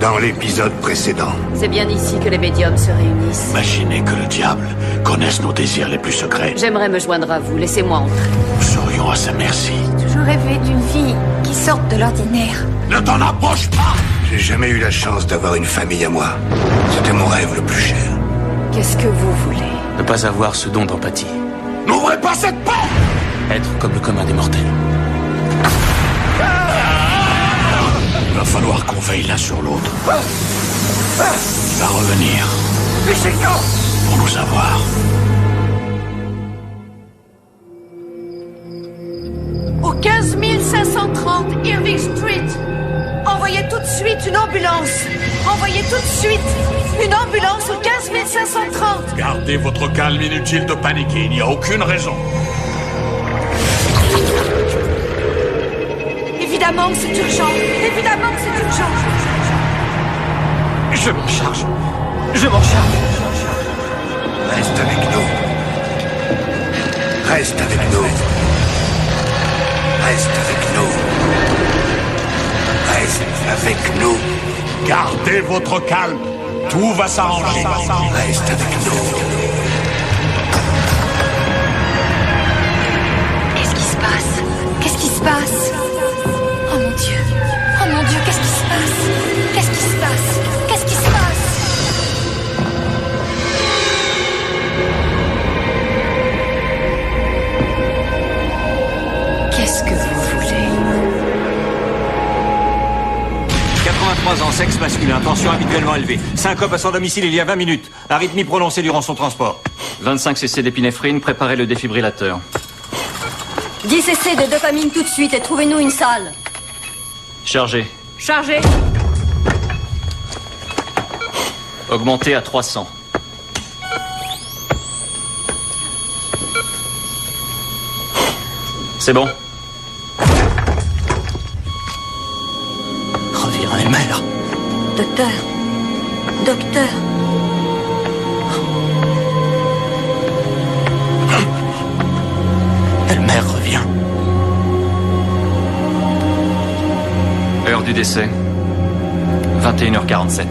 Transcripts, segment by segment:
dans l'épisode précédent. C'est bien ici que les médiums se réunissent. Imaginez que le diable connaisse nos désirs les plus secrets. J'aimerais me joindre à vous, laissez-moi entrer. Nous serions à sa merci. J'ai toujours rêvé d'une vie qui sorte de l'ordinaire. Ne t'en approche pas! J'ai jamais eu la chance d'avoir une famille à moi. C'était mon rêve le plus cher. Qu'est-ce que vous voulez? Ne pas avoir ce don d'empathie. N'ouvrez pas cette porte! Être comme le commun des mortels. Il va falloir qu'on veille l'un sur l'autre. Il va revenir. Pour nous avoir. Au 15 530 Irving Street. Envoyez tout de suite une ambulance. Envoyez tout de suite une ambulance au 15 530. Gardez votre calme, inutile de paniquer. Il n'y a aucune raison. Évidemment que c'est urgent. Évidemment que c'est urgent. Je m'en charge. Je m'en charge. Reste avec nous. Reste avec nous. Reste avec nous. Reste avec nous. Gardez votre calme. Tout va s'arranger. Reste avec nous. Qu'est-ce qui se passe? Qu'est-ce qui se passe? Oh mon Dieu. Oh mon Dieu, qu'est-ce qui se passe? Qu'est-ce qui se passe? Qu'est-ce qui se passe? Qu'est-ce que vous voulez? 83 ans, sexe masculin, tension habituellement élevée. Syncope à son domicile il y a 20 minutes. Arythmie prononcée durant son transport. 25 cc d'épinéphrine, préparez le défibrillateur. 10 cc de dopamine tout de suite et trouvez-nous une salle. Chargé. Chargé. Augmentez à 300. C'est bon. Reviens, Elmer. Docteur. Docteur. Elmer revient. Heure du décès. 21h47.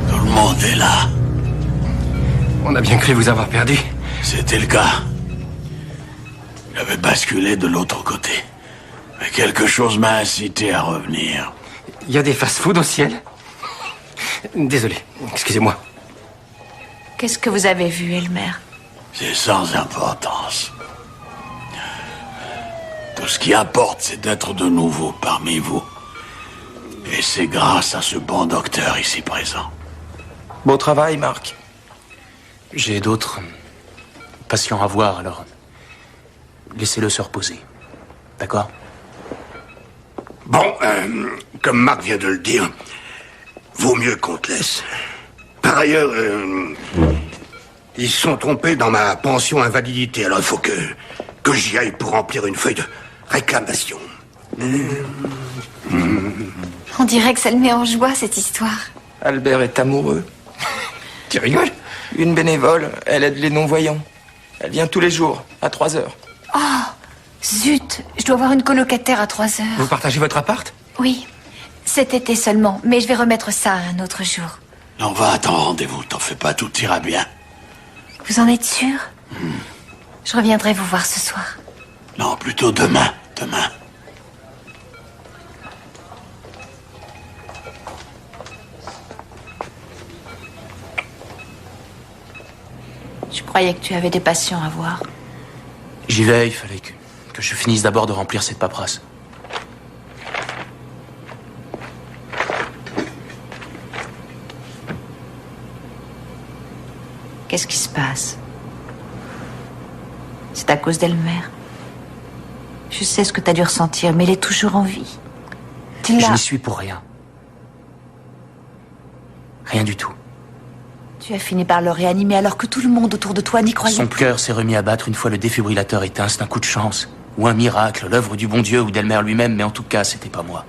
Tout le monde est là. On a bien cru vous avoir perdu. C'était le cas. J'avais basculé de l'autre côté. Mais quelque chose m'a incité à revenir. Il y a des fast-food au ciel? Désolé, excusez-moi. Qu'est-ce que vous avez vu, Elmer? C'est sans importance. Tout ce qui importe, c'est d'être de nouveau parmi vous. Et c'est grâce à ce bon docteur ici présent. Bon travail, Marc. J'ai d'autres patients à voir, alors laissez-le se reposer. D'accord? Bon, comme Marc vient de le dire, vaut mieux qu'on te laisse. Par ailleurs, ils se sont trompés dans ma pension invalidité, alors il faut que que j'y aille pour remplir une feuille de réclamation. On dirait que ça le met en joie, cette histoire. Albert est amoureux. Tu rigoles? Une bénévole, elle aide les non-voyants. Elle vient tous les jours, à 3 heures. Oh, zut, je dois avoir une colocataire à 3 heures. Vous partagez votre appart? Oui, cet été seulement, mais je vais remettre ça un autre jour. On va à ton rendez-vous, t'en fais pas, tout ira bien. Vous en êtes sûr? Je reviendrai vous voir ce soir. Non, plutôt demain, demain. Je croyais que tu avais des patients à voir. J'y vais, il fallait que je finisse d'abord de remplir cette paperasse. Qu'est-ce qui se passe? C'est à cause d'Elmer. Je sais ce que t'as dû ressentir, mais elle est toujours en vie. Tu Je l'as... n'y suis pour rien. Rien du tout. Tu as fini par le réanimer alors que tout le monde autour de toi n'y croyait Son plus. cœur s'est remis à battre une fois le défibrillateur éteint. C'est un coup de chance. Ou un miracle, l'œuvre du bon Dieu ou d'Elmer lui-même, mais en tout cas, c'était pas moi.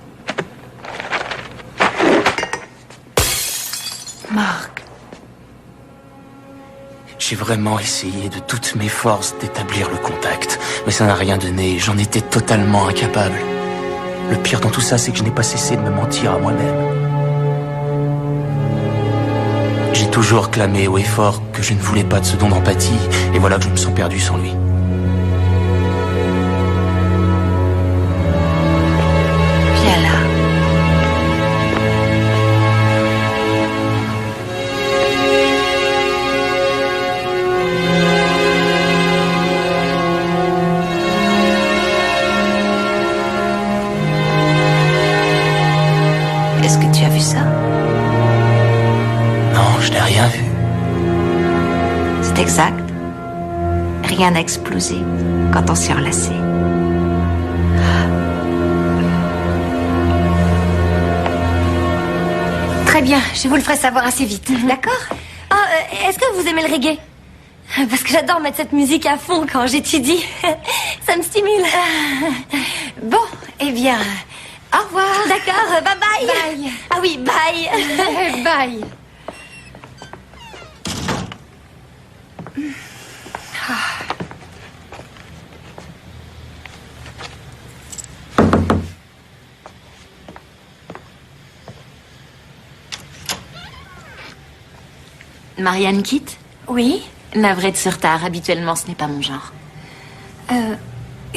Marc, J'ai vraiment essayé de toutes mes forces d'établir le contact. Mais ça n'a rien donné, j'en étais totalement incapable. Le pire dans tout ça, c'est que je n'ai pas cessé de me mentir à moi-même. J'ai toujours clamé haut et fort que je ne voulais pas de ce don d'empathie, et voilà que je me sens perdu sans lui. viens là. Est-ce que tu as vu ça? Non, je n'ai rien vu. C'est exact. Rien n'a explosé quand on s'est enlacés. Très bien, je vous le ferai savoir assez vite. D'accord. Est-ce que vous aimez le reggae? Parce que j'adore mettre cette musique à fond quand j'étudie. Ça me stimule. Bon, eh bien, au revoir. D'accord, bye bye. Bye. Ah oui, bye. Bye. Marianne quitte? Oui. Navrée de ce retard, habituellement ce n'est pas mon genre.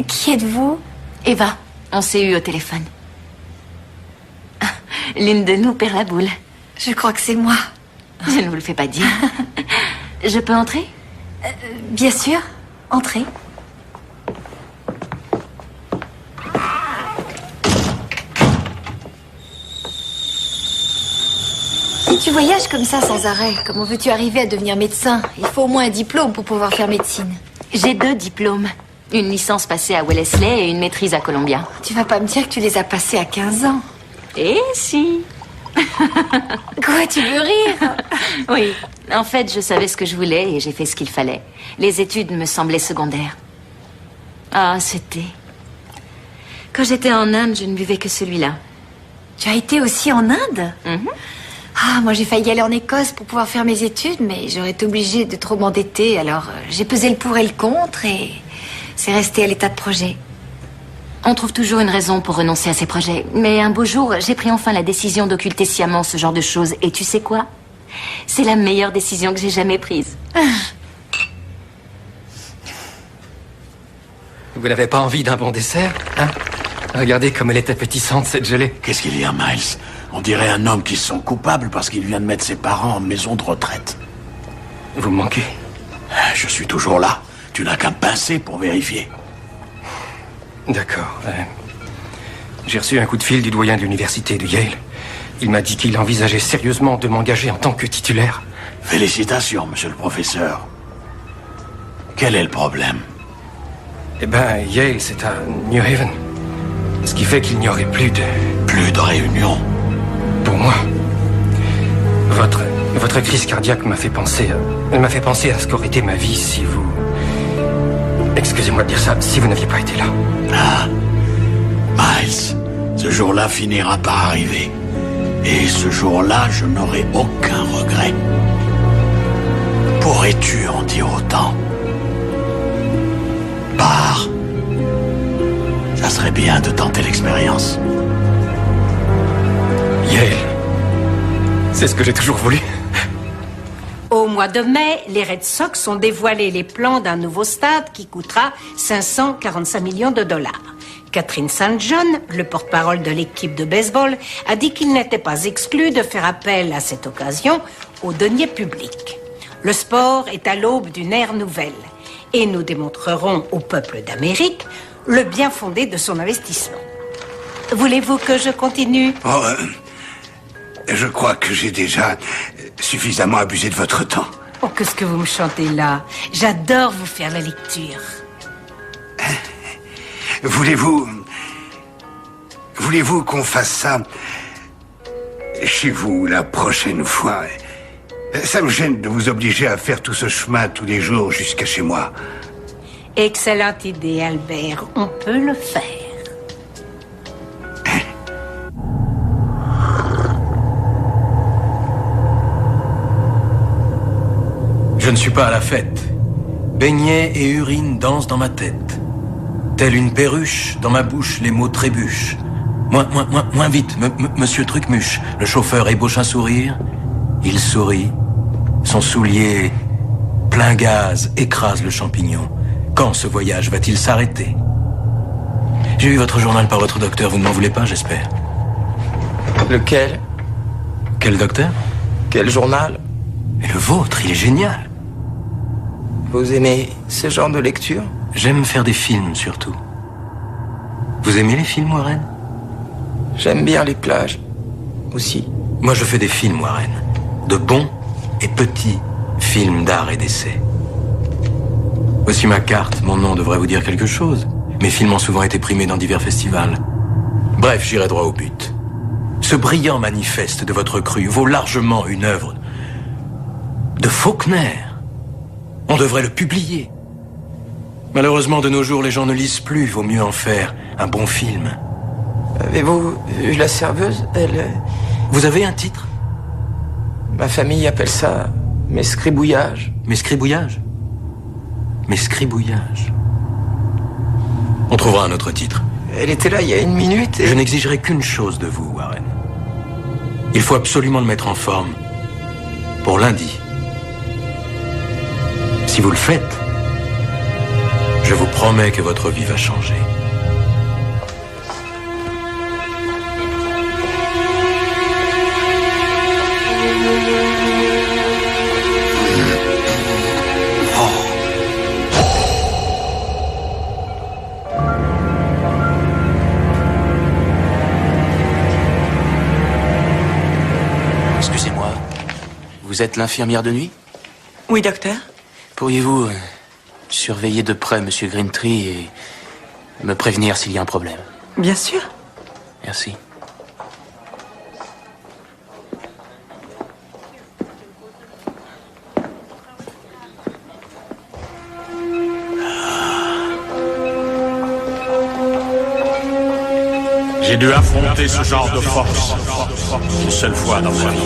Qui êtes-vous? Eva, on s'est eu au téléphone. Ah, l'une de nous perd la boule. Je crois que c'est moi. Je ne vous le fais pas dire. Je peux entrer? Bien sûr. Entrez. Si tu voyages comme ça sans arrêt, comment veux-tu arriver à devenir médecin? Il faut au moins un diplôme pour pouvoir faire médecine. J'ai 2 diplômes. Une licence passée à Wellesley et une maîtrise à Columbia. Tu vas pas me dire que tu les as passés à 15 ans. Eh si. Quoi, tu veux rire? Oui. En fait, je savais ce que je voulais et j'ai fait ce qu'il fallait. Les études me semblaient secondaires. Ah, c'était... Quand j'étais en Inde, je ne buvais que celui-là. Tu as été aussi en Inde? Mhm. Ah, moi j'ai failli aller en Écosse pour pouvoir faire mes études, mais j'aurais été obligée de trop m'endetter, alors j'ai pesé le pour et le contre et c'est resté à l'état de projet. On trouve toujours une raison pour renoncer à ses projets. Mais un beau jour, j'ai pris enfin la décision d'occulter sciemment ce genre de choses. Et tu sais quoi? C'est la meilleure décision que j'ai jamais prise. Vous n'avez pas envie d'un bon dessert, hein? Regardez comme elle est appétissante, cette gelée. Qu'est-ce qu'il y a, Miles? On dirait un homme qui se sent coupable parce qu'il vient de mettre ses parents en maison de retraite. Vous me manquez. Je suis toujours là. Tu n'as qu'à me pincer pour vérifier. D'accord. J'ai reçu un coup de fil du doyen de l'université de Yale. Il m'a dit qu'il envisageait sérieusement de m'engager en tant que titulaire. Félicitations, monsieur le professeur. Quel est le problème? Eh ben, Yale, c'est à New Haven. Ce qui fait qu'il n'y aurait plus de... Plus de réunion. Pour moi. Votre crise cardiaque m'a fait penser... Elle m'a fait penser à ce qu'aurait été ma vie si vous... Excusez-moi de dire ça, si vous n'aviez pas été là. Ah, Miles, ce jour-là finira par arriver. Et ce jour-là, je n'aurai aucun regret. Pourrais-tu en dire autant? Pars. Ça serait bien de tenter l'expérience. Yale. C'est ce que j'ai toujours voulu. Au mois de mai, les Red Sox ont dévoilé les plans d'un nouveau stade qui coûtera 545 millions de dollars. Catherine St. John, le porte-parole de l'équipe de baseball, a dit qu'il n'était pas exclu de faire appel à cette occasion aux deniers publics. Le sport est à l'aube d'une ère nouvelle et nous démontrerons au peuple d'Amérique le bien fondé de son investissement. Voulez-vous que je continue? Je crois que j'ai déjà suffisamment abusé de votre temps. Oh, qu'est-ce que vous me chantez là? J'adore vous faire la lecture. Voulez-vous qu'on fasse ça chez vous la prochaine fois? Ça me gêne de vous obliger à faire tout ce chemin tous les jours jusqu'à chez moi. Excellente idée, Albert. On peut le faire. Je ne suis pas à la fête. Beignets et urine dansent dans ma tête. Telle une perruche, dans ma bouche, les mots trébuchent. Moins vite, monsieur Trucmuche. Le chauffeur ébauche un sourire. Il sourit. Son soulier, plein gaz, écrase le champignon. Quand ce voyage va-t-il s'arrêter? J'ai eu votre journal par votre docteur. Vous ne m'en voulez pas, j'espère. Lequel? Quel docteur? Quel journal? Mais le vôtre, il est génial. Vous aimez ce genre de lecture? J'aime faire des films, surtout. Vous aimez les films, Warren? J'aime bien les plages, aussi. Moi, je fais des films, Warren. De bons et petits films d'art et d'essai. Voici ma carte. Mon nom devrait vous dire quelque chose. Mes films ont souvent été primés dans divers festivals. Bref, j'irai droit au but. Ce brillant manifeste de votre cru vaut largement une œuvre de Faulkner. On devrait le publier. Malheureusement, de nos jours, les gens ne lisent plus. Vaut mieux en faire un bon film. Avez-vous vu La Serveuse? Vous avez un titre? Ma famille appelle ça mes scribouillages. Mes scribouillages? Mes scribouillages. On trouvera un autre titre. Elle était là il y a 1 minute et... Je n'exigerai qu'une chose de vous, Warren. Il faut absolument le mettre en forme pour lundi. Si vous le faites, je vous promets que votre vie va changer. Excusez-moi, vous êtes l'infirmière de nuit? Oui, docteur. Pourriez-vous surveiller de près Monsieur Greentree et me prévenir s'il y a un problème? Bien sûr. Merci. J'ai dû affronter ce genre de force une seule fois dans ma vie.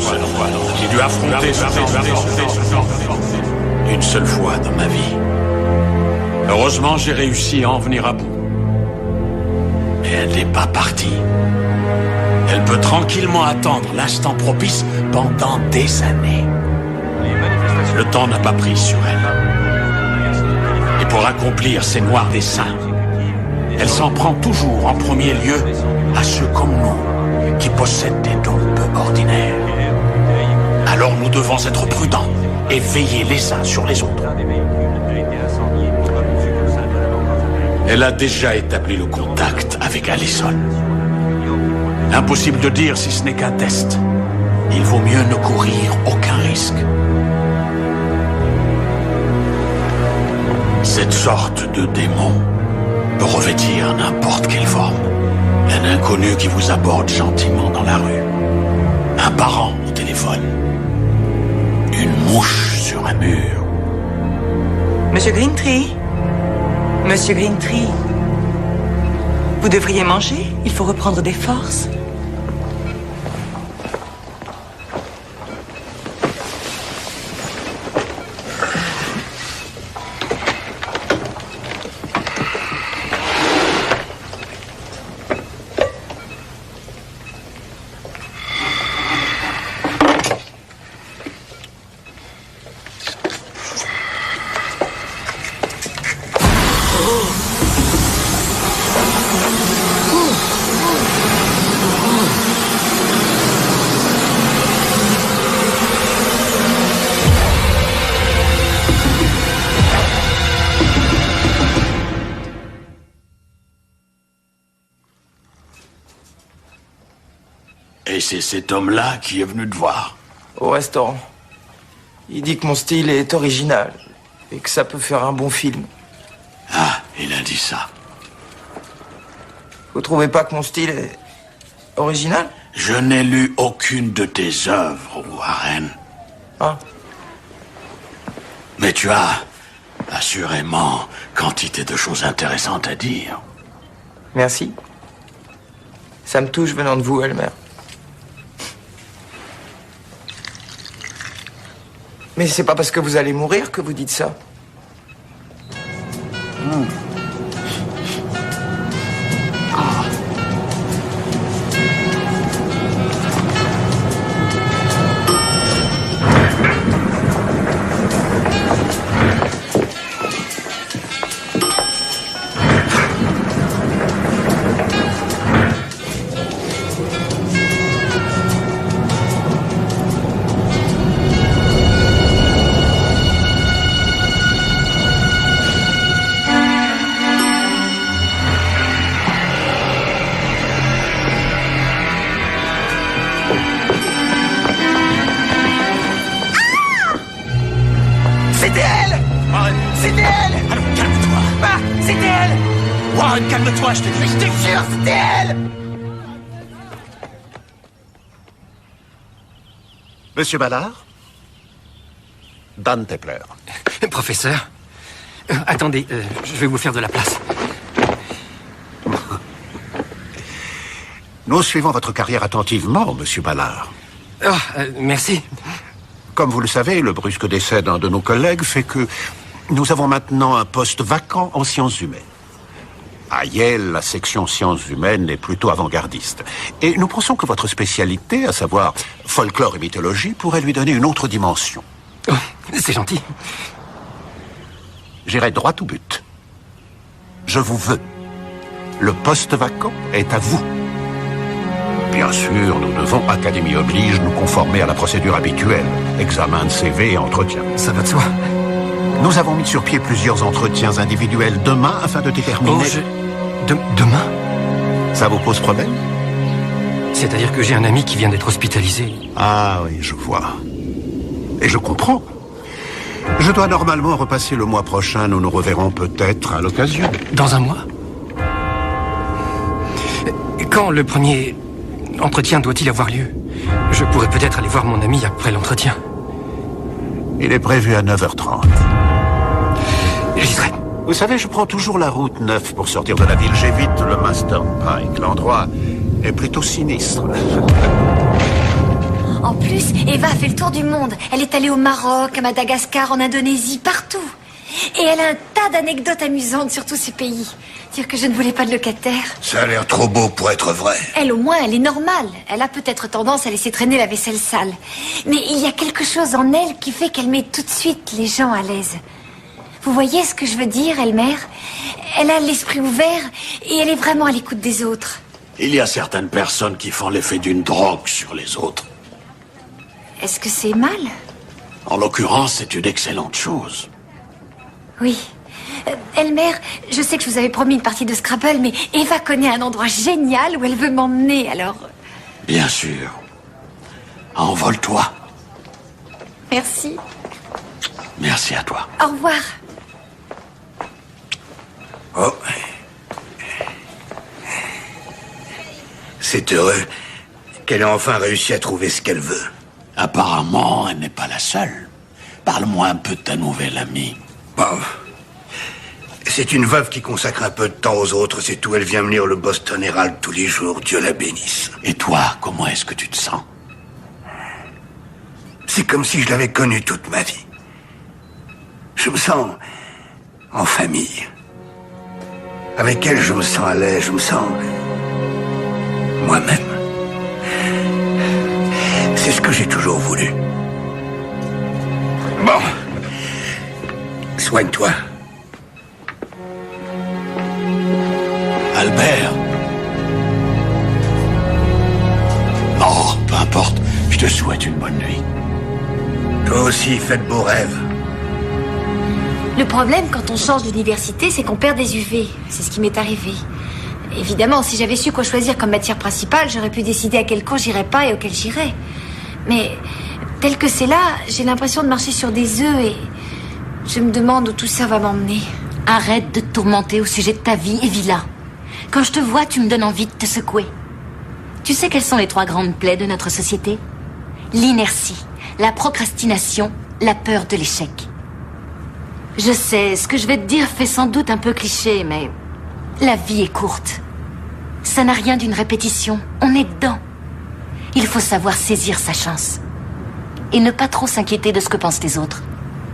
J'ai dû affronter ce genre de force une seule fois dans ma vie. Heureusement, j'ai réussi à en venir à bout. Mais elle n'est pas partie. Elle peut tranquillement attendre l'instant propice pendant des années. Le temps n'a pas pris sur elle. Et pour accomplir ses noirs desseins, elle s'en prend toujours en premier lieu à ceux comme nous qui possèdent des dons peu ordinaires. Alors nous devons être prudents et veiller les uns sur les autres. Elle a déjà établi le contact avec Allison. Impossible de dire si ce n'est qu'un test. Il vaut mieux ne courir aucun risque. Cette sorte de démon peut revêtir n'importe quelle forme. Un inconnu qui vous aborde gentiment dans la rue. Un parent au téléphone. Une mouche sur un mur. Monsieur Greentree? Monsieur Greentree, vous devriez manger. Il faut reprendre des forces. Et c'est cet homme-là qui est venu te voir. Au restaurant. Il dit que mon style est original et que ça peut faire un bon film. Ah, il a dit ça. Vous trouvez pas que mon style est original? Je n'ai lu aucune de tes œuvres, Warren. Ah. Mais tu as assurément quantité de choses intéressantes à dire. Merci. Ça me touche venant de vous, Elmer. Mais c'est pas parce que vous allez mourir que vous dites ça. C'était elle! Warren! C'était elle! Alors calme-toi! Ah! C'était elle! Warren, calme-toi, je te dis! Je te jure, c'était elle! Monsieur Ballard? Dan Tepler. Professeur, attendez, je vais vous faire de la place. Nous suivons votre carrière attentivement, monsieur Ballard. Oh, merci. Comme vous le savez, le brusque décès d'un de nos collègues fait que nous avons maintenant un poste vacant en sciences humaines. À Yale, la section sciences humaines est plutôt avant-gardiste. Et nous pensons que votre spécialité, à savoir folklore et mythologie, pourrait lui donner une autre dimension. Oh, c'est gentil. J'irai droit au but. Je vous veux. Le poste vacant est à vous. Bien sûr, nous devons, Académie oblige, nous conformer à la procédure habituelle. Examen de CV et entretien. Ça va de soi. Nous avons mis sur pied plusieurs entretiens individuels demain afin de déterminer... Demain? Ça vous pose problème? C'est-à-dire que j'ai un ami qui vient d'être hospitalisé. Ah oui, je vois. Et je comprends. Je dois normalement repasser le mois prochain. Nous nous reverrons peut-être à l'occasion. Dans un mois? Quand le premier entretien doit-il avoir lieu? Je pourrais peut-être aller voir mon ami après l'entretien. Il est prévu à 9h30. J'y serai. Vous savez, je prends toujours la route 9 pour sortir de la ville. J'évite le Master Pike. L'endroit est plutôt sinistre. En plus, Eva a fait le tour du monde. Elle est allée au Maroc, à Madagascar, en Indonésie, partout. Et elle a un tas d'anecdotes amusantes sur tous ces pays. Dire que je ne voulais pas de locataire. Ça a l'air trop beau pour être vrai. Elle, au moins, elle est normale. Elle a peut-être tendance à laisser traîner la vaisselle sale. Mais il y a quelque chose en elle qui fait qu'elle met tout de suite les gens à l'aise. Vous voyez ce que je veux dire, Elmer? Elle a l'esprit ouvert et elle est vraiment à l'écoute des autres. Il y a certaines personnes qui font l'effet d'une drogue sur les autres. Est-ce que c'est mal? En l'occurrence, c'est une excellente chose. Oui. Elmer, je sais que je vous avais promis une partie de Scrabble, mais Eva connaît un endroit génial où elle veut m'emmener, alors... Bien sûr. Envole-toi. Merci. Merci à toi. Au revoir. Oh. C'est heureux qu'elle ait enfin réussi à trouver ce qu'elle veut. Apparemment, elle n'est pas la seule. Parle-moi un peu de ta nouvelle amie. Bon. C'est une veuve qui consacre un peu de temps aux autres, c'est tout. Elle vient me lire le Boston Herald tous les jours, Dieu la bénisse. Et toi, comment est-ce que tu te sens? C'est comme si je l'avais connue toute ma vie. Je me sens en famille. Avec elle, je me sens à l'aise, je me sens moi-même. C'est ce que j'ai toujours voulu. Bon. Soigne-toi. Albert. Oh, peu importe. Je te souhaite une bonne nuit. Toi aussi, fais de beaux rêves. Le problème, quand on change d'université, c'est qu'on perd des UV. C'est ce qui m'est arrivé. Évidemment, si j'avais su quoi choisir comme matière principale, j'aurais pu décider à quel cours j'irais pas et auquel j'irais. Mais, tel que c'est là, j'ai l'impression de marcher sur des œufs et je me demande où tout ça va m'emmener. Arrête de te tourmenter au sujet de ta vie, Evila. Quand je te vois, tu me donnes envie de te secouer. Tu sais quelles sont les 3 grandes plaies de notre société? L'inertie, la procrastination, la peur de l'échec. Je sais, ce que je vais te dire fait sans doute un peu cliché, mais la vie est courte. Ça n'a rien d'une répétition. On est dedans. Il faut savoir saisir sa chance. Et ne pas trop s'inquiéter de ce que pensent les autres.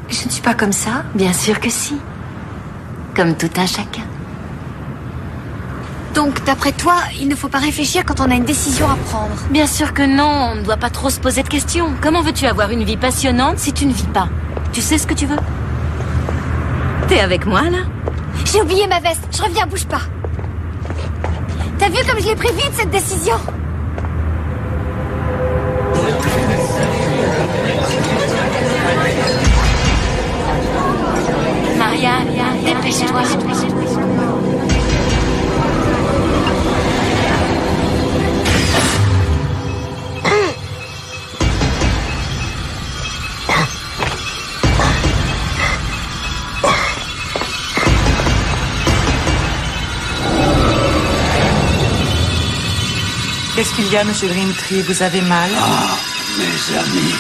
Je ne suis pas comme ça. Bien sûr que si. Comme tout un chacun. Donc, d'après toi, il ne faut pas réfléchir quand on a une décision à prendre? Bien sûr que non, on ne doit pas trop se poser de questions. Comment veux-tu avoir une vie passionnante si tu ne vis pas? Tu sais ce que tu veux? T'es avec moi, là? J'ai oublié ma veste, je reviens, bouge pas. T'as vu comme je l'ai pris vite, cette décision? Maria, dépêche-toi. Qu'est-ce qu'il y a, monsieur Grimtree? Vous avez mal? Ah, mes amis.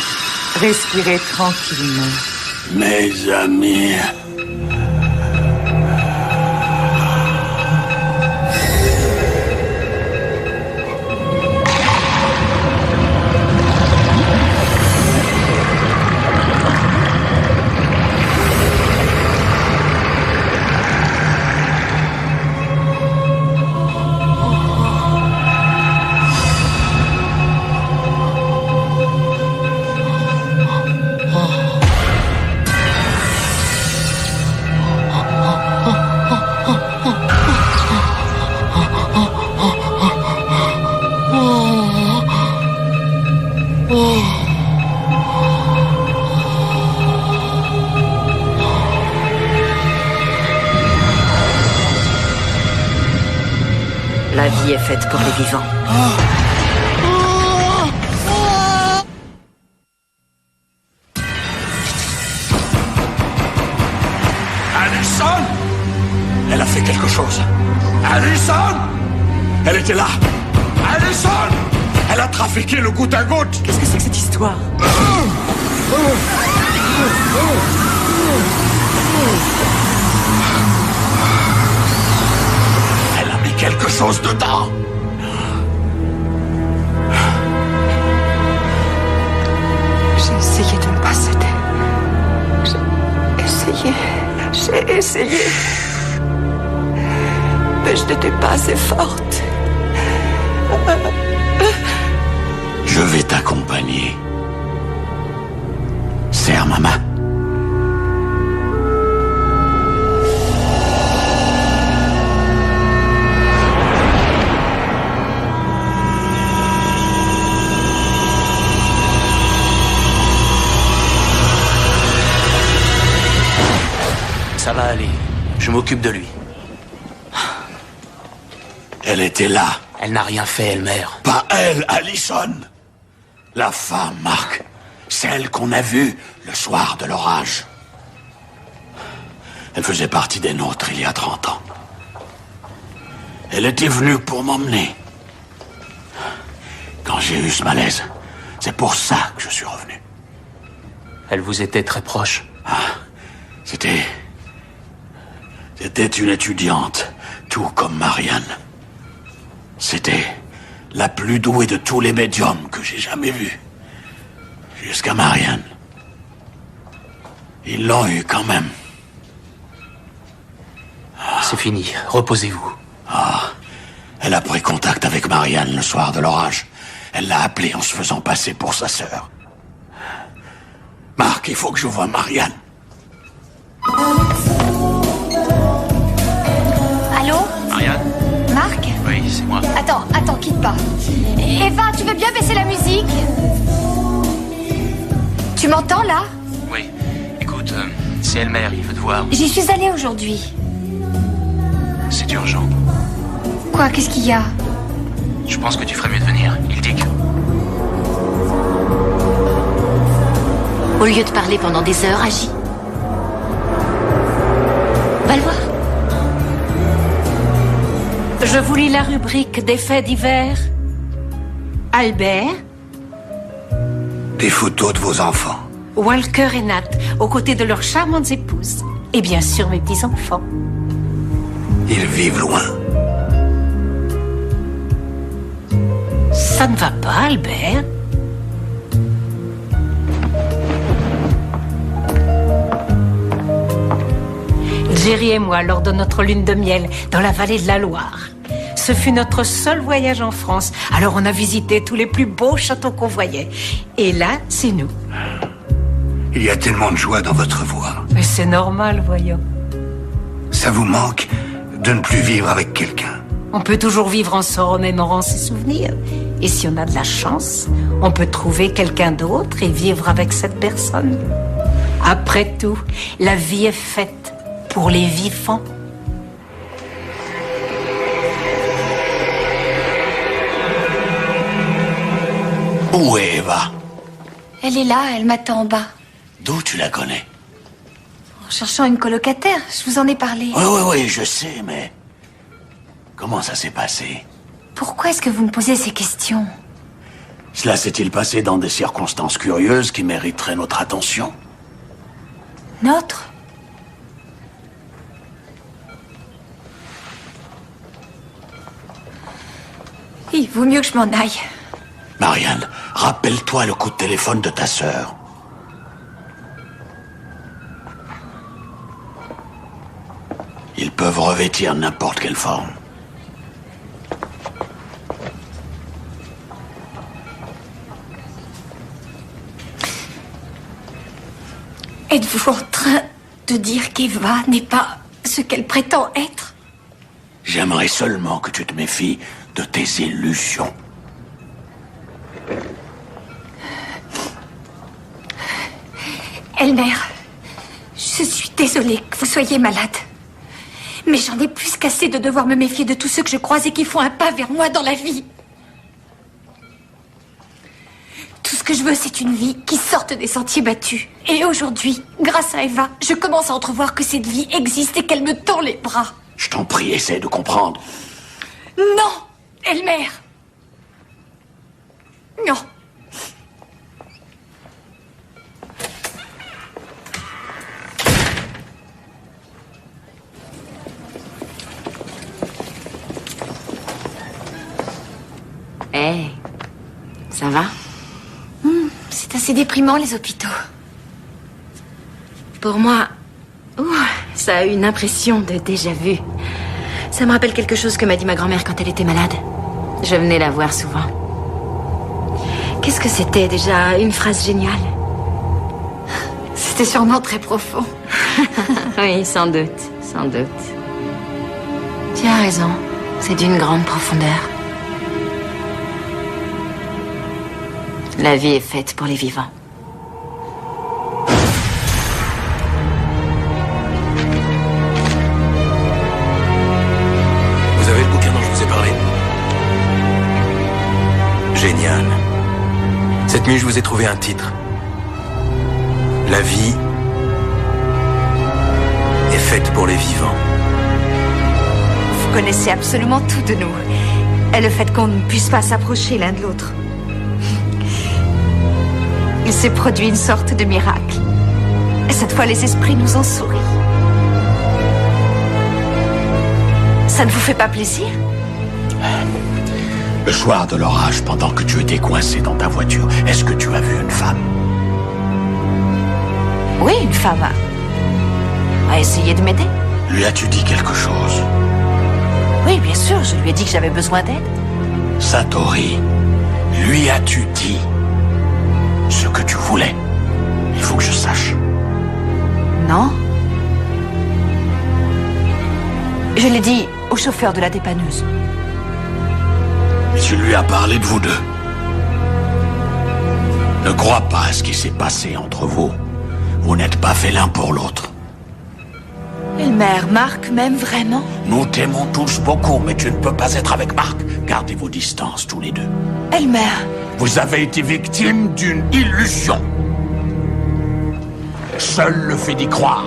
Respirez tranquillement. Mes amis. La vie est faite pour les vivants. Allison! Elle a fait quelque chose. Allison! Elle était là. Allison! Elle a trafiqué le goutte à goutte. Qu'est-ce que c'est que cette histoire? Elle a mis quelque chose dedans. J'ai essayé de ne pas céder. J'ai essayé. Mais je n'étais pas assez forte. Je vais t'accompagner. Serre ma main. Ça va aller. Je m'occupe de lui. Elle était là. Elle n'a rien fait, Elmer. Pas elle, Allison. La femme, Marc. Celle qu'on a vue le soir de l'orage. Elle faisait partie des nôtres il y a 30 ans. Elle était venue pour m'emmener. Quand j'ai eu ce malaise, c'est pour ça que je suis revenu. Elle vous était très proche. C'était C'était une étudiante, tout comme Marianne. C'était la plus douée de tous les médiums que j'ai jamais vus. Jusqu'à Marianne. Ils l'ont eu quand même. C'est fini, reposez-vous. Ah, elle a pris contact avec Marianne le soir de l'orage. Elle l'a appelée en se faisant passer pour sa sœur. Marc, il faut que je voie Marianne. Allô? Marianne? Marc? Oui, c'est moi. Attends, quitte pas. Eva, tu veux bien baisser la musique? Tu m'entends, là? Oui. Écoute, c'est Elmer, il veut te voir. J'y suis allée aujourd'hui. C'est urgent. Quoi, qu'est-ce qu'il y a? Je pense que tu ferais mieux de venir. Il dit que... Au lieu de parler pendant des heures, agis. Va le voir. Je vous lis la rubrique des faits divers. Albert, Des photos de vos enfants. Walker et Nat, aux côtés de leurs charmantes épouses. Et bien sûr, mes petits-enfants. Ils vivent loin. Ça ne va pas, Albert? Jerry et moi, lors de notre lune de miel, dans la vallée de la Loire. Ce fut notre seul voyage en France. Alors on a visité tous les plus beaux châteaux qu'on voyait. Et là, c'est nous. Il y a tellement de joie dans votre voix. Mais c'est normal, voyons. Ça vous manque de ne plus vivre avec quelqu'un. On peut toujours vivre en se remémorant ses souvenirs. Et si on a de la chance, on peut trouver quelqu'un d'autre et vivre avec cette personne. Après tout, la vie est faite pour les vivants. Où est Eva? Elle est là, elle m'attend en bas. D'où tu la connais? En cherchant une colocataire, je vous en ai parlé. Oui, je sais, mais... Comment ça s'est passé? Pourquoi est-ce que vous me posez ces questions? Cela s'est-il passé dans des circonstances curieuses qui mériteraient notre attention? Notre? Il vaut mieux que je m'en aille. Marianne, rappelle-toi le coup de téléphone de ta sœur. Ils peuvent revêtir n'importe quelle forme. Êtes-vous en train de dire qu'Eva n'est pas ce qu'elle prétend être? J'aimerais seulement que tu te méfies de tes illusions. Elmer, je suis désolée que vous soyez malade. Mais j'en ai plus qu'assez de devoir me méfier de tous ceux que je croise et qui font un pas vers moi dans la vie. Tout ce que je veux, c'est une vie qui sorte des sentiers battus. Et aujourd'hui, grâce à Eva, je commence à entrevoir que cette vie existe et qu'elle me tend les bras. Je t'en prie, essaie de comprendre. Non, Elmer. Non. Hé, ça va? C'est assez déprimant, les hôpitaux. Pour moi, ça a une impression de déjà-vu. Ça me rappelle quelque chose que m'a dit ma grand-mère quand elle était malade. Je venais la voir souvent. Qu'est-ce que c'était déjà? Une phrase géniale. C'était sûrement très profond. Oui, sans doute, sans doute. Tu as raison, c'est d'une grande profondeur. La vie est faite pour les vivants. Vous avez le bouquin dont je vous ai parlé? Génial. Cette nuit, je vous ai trouvé un titre. La vie est faite pour les vivants. Vous connaissez absolument tout de nous. Et le fait qu'on ne puisse pas s'approcher l'un de l'autre. Il s'est produit une sorte de miracle. Et cette fois, les esprits nous ont souri. Ça ne vous fait pas plaisir? Le soir de l'orage, pendant que tu étais coincé dans ta voiture, est-ce que tu as vu une femme? Oui, une femme a essayé de m'aider. Lui as-tu dit quelque chose? Oui, bien sûr, je lui ai dit que j'avais besoin d'aide. Satori, lui as-tu dit ce que tu voulais? Il faut que je sache. Non. Je l'ai dit au chauffeur de la dépanneuse. Tu lui as parlé de vous deux. Ne crois pas à ce qui s'est passé entre vous. Vous n'êtes pas fait l'un pour l'autre. Elmer, Marc m'aime vraiment? Nous t'aimons tous beaucoup, mais tu ne peux pas être avec Marc. Gardez vos distances, tous les deux. Elmer. Vous avez été victime d'une illusion. Seul le fait d'y croire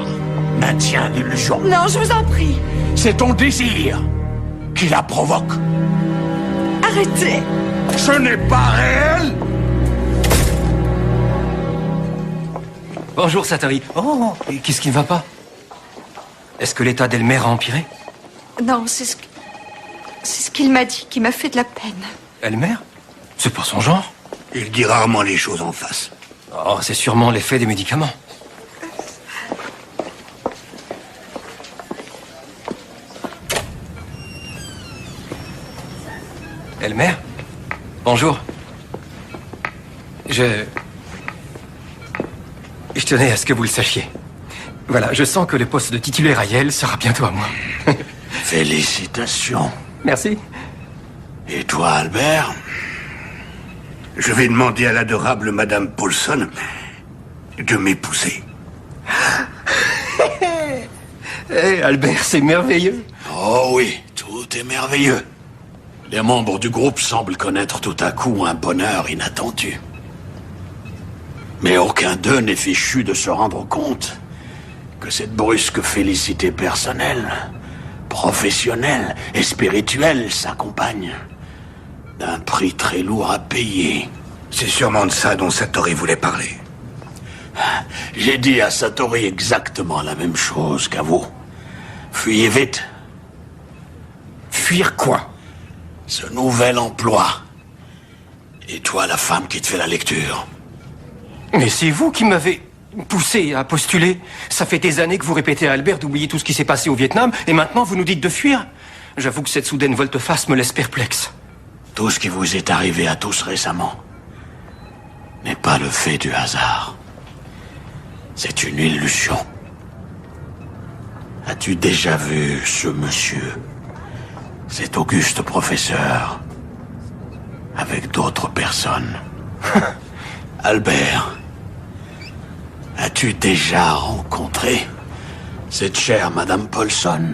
maintient l'illusion. Non, je vous en prie. C'est ton désir qui la provoque. Arrêtez. Ce n'est pas réel. Bonjour, Satori. Oh, qu'est-ce qui ne va pas? Est-ce que l'état d'Elmer a empiré? Non, c'est ce qu'il m'a dit qui m'a fait de la peine. Elmer? C'est pas son genre. Il dit rarement les choses en face. Oh, c'est sûrement l'effet des médicaments. Elmer? Bonjour. Je tenais à ce que vous le sachiez. Voilà, je sens que le poste de titulaire à Yale sera bientôt à moi. Félicitations. Merci. Et toi, Albert? Je vais demander à l'adorable Madame Paulson de m'épouser. Hé, Albert, c'est merveilleux. Oh oui, tout est merveilleux. Les membres du groupe semblent connaître tout à coup un bonheur inattendu. Mais aucun d'eux n'est fichu de se rendre compte que cette brusque félicité personnelle, professionnelle et spirituelle s'accompagne d'un prix très lourd à payer. C'est sûrement de ça dont Satori voulait parler. J'ai dit à Satori exactement la même chose qu'à vous. Fuyez vite. Fuir quoi? Ce nouvel emploi. Et toi, la femme qui te fait la lecture. Mais c'est vous qui m'avez poussé à postuler. Ça fait des années que vous répétez à Albert d'oublier tout ce qui s'est passé au Vietnam, et maintenant vous nous dites de fuir. J'avoue que cette soudaine volte-face me laisse perplexe. Tout ce qui vous est arrivé à tous récemment n'est pas le fait du hasard. C'est une illusion. As-tu déjà vu ce monsieur, cet auguste professeur, avec d'autres personnes? Albert, as-tu déjà rencontré cette chère Madame Paulson,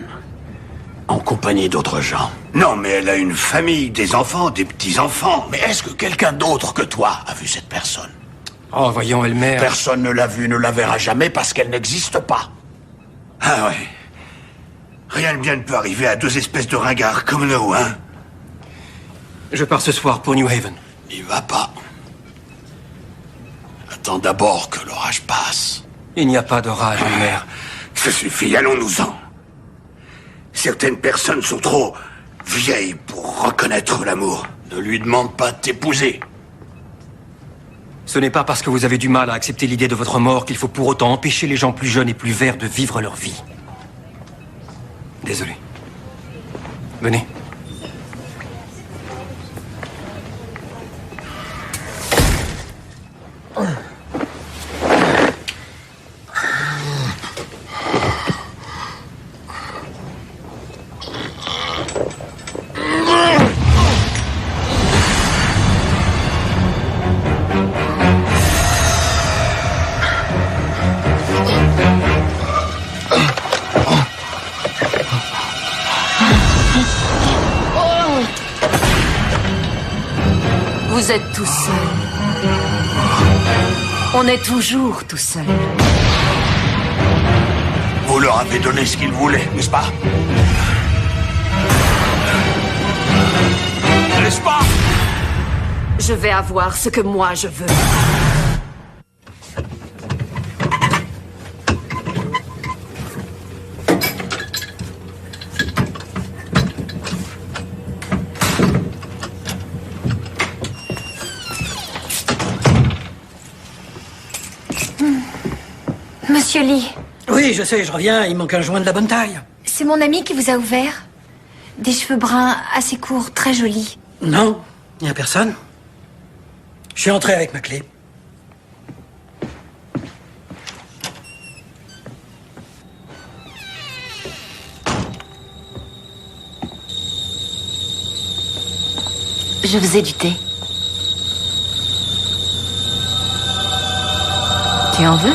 en compagnie d'autres gens? Non, mais elle a une famille, des enfants, des petits-enfants. Mais est-ce que quelqu'un d'autre que toi a vu cette personne? Oh, voyons, Elmer... Personne ne l'a vue, ne la verra jamais parce qu'elle n'existe pas. Ah ouais. Rien de bien ne peut arriver à deux espèces de ringards comme nous, hein? Je pars ce soir pour New Haven. N'y va pas. Attends d'abord que l'orage passe. Il n'y a pas d'orage, Elmer. Ça suffit, allons-nous-en. Certaines personnes sont trop vieilles pour reconnaître l'amour. Ne lui demande pas de t'épouser. Ce n'est pas parce que vous avez du mal à accepter l'idée de votre mort qu'il faut pour autant empêcher les gens plus jeunes et plus verts de vivre leur vie. Désolé. Venez. Vous êtes tout seul. On est toujours tout seul. Vous leur avez donné ce qu'ils voulaient, n'est-ce pas? N'est-ce pas? Je vais avoir ce que moi je veux. Monsieur Lee. Oui, je sais, je reviens, il manque un joint de la bonne taille. C'est mon ami qui vous a ouvert. Des cheveux bruns assez courts, très jolis. Non, il n'y a personne. Je suis entré avec ma clé. Je faisais du thé. Tu en veux?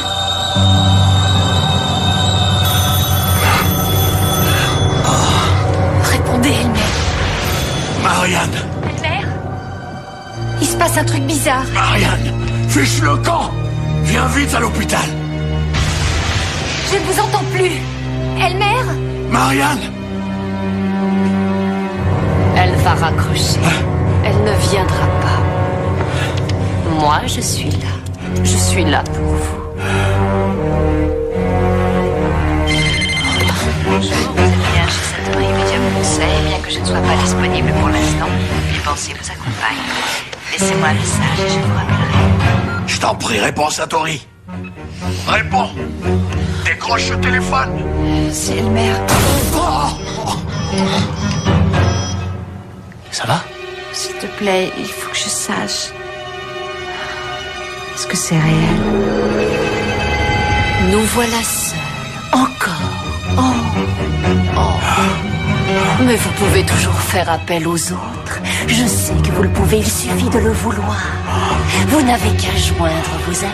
Répondez, Elmer. Marianne! Elmer? Il se passe un truc bizarre. Marianne! Fiche le camp! Viens vite à l'hôpital! Je ne vous entends plus. Elmer? Marianne! Elle va raccrocher. Elle ne viendra pas. Moi, je suis là. Je suis là pour vous. Bonjour, vous êtes bien chez Satori Media Conseil. Bien que je ne sois pas disponible pour l'instant, mes pensées vous accompagnent. Laissez-moi un message et je vous rappellerai. Je t'en prie, réponds, Satori. Réponds! Décroche le téléphone! C'est Elmer. Ça va? S'il te plaît, il faut que je sache. Est-ce que c'est réel? Nous voilà seuls. Encore. Oh. Mais vous pouvez toujours faire appel aux autres. Je sais que vous le pouvez, il suffit de le vouloir. Vous n'avez qu'à joindre vos amis.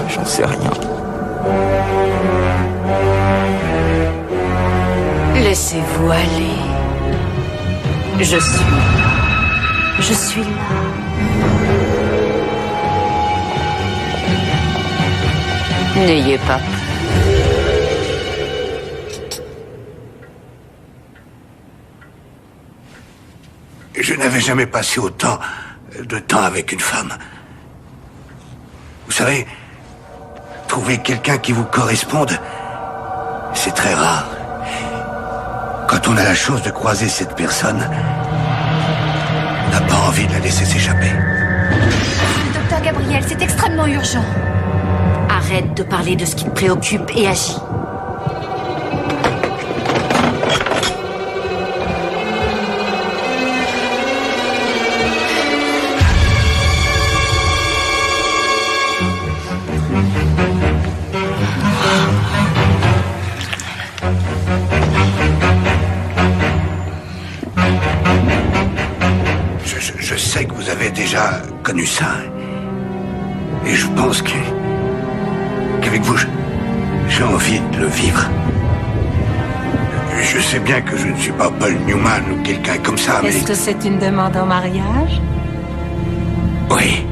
J'en sais rien. Laissez-vous aller. Je suis là. Je suis là. N'ayez pas peur. Je n'avais jamais passé autant de temps avec une femme. Vous savez, trouver quelqu'un qui vous corresponde, c'est très rare. Quand on a la chance de croiser cette personne, on n'a pas envie de la laisser s'échapper. Docteur Gabriel, c'est extrêmement urgent. Arrête de parler de ce qui te préoccupe et agis. Je sais que vous avez déjà connu ça. Et je pense qu'avec vous, j'ai envie de le vivre. Je sais bien que je ne suis pas Paul Newman ou quelqu'un comme ça, mais... Est-ce que c'est une demande en mariage? Oui.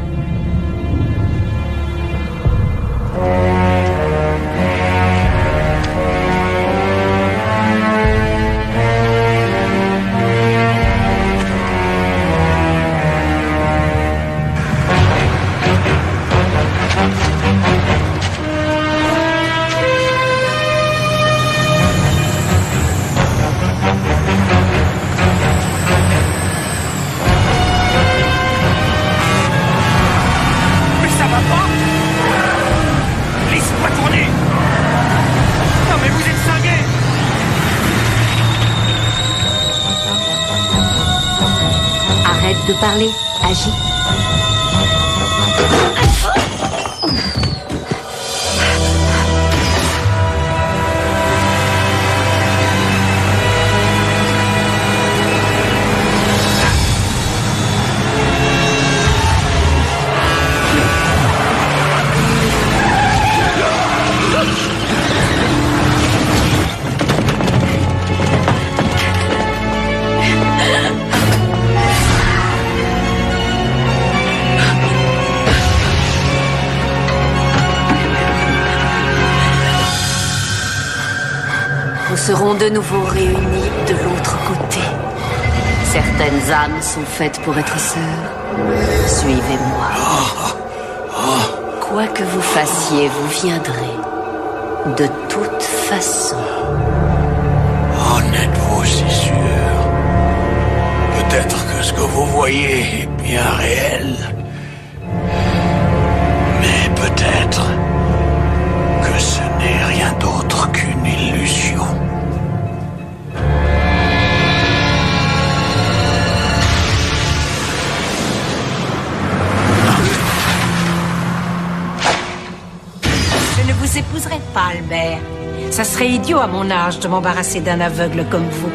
De parler, agis. Nous serons de nouveau réunis de l'autre côté. Certaines âmes sont faites pour être sœurs. Suivez-moi. Quoi que vous fassiez, vous viendrez. De toute façon. En êtes-vous si sûr? Peut-être que ce que vous voyez est bien réel. Mais peut-être que ce n'est rien d'autre qu'une illusion. Je ne vous épouserai pas, Albert. Ça serait idiot à mon âge de m'embarrasser d'un aveugle comme vous.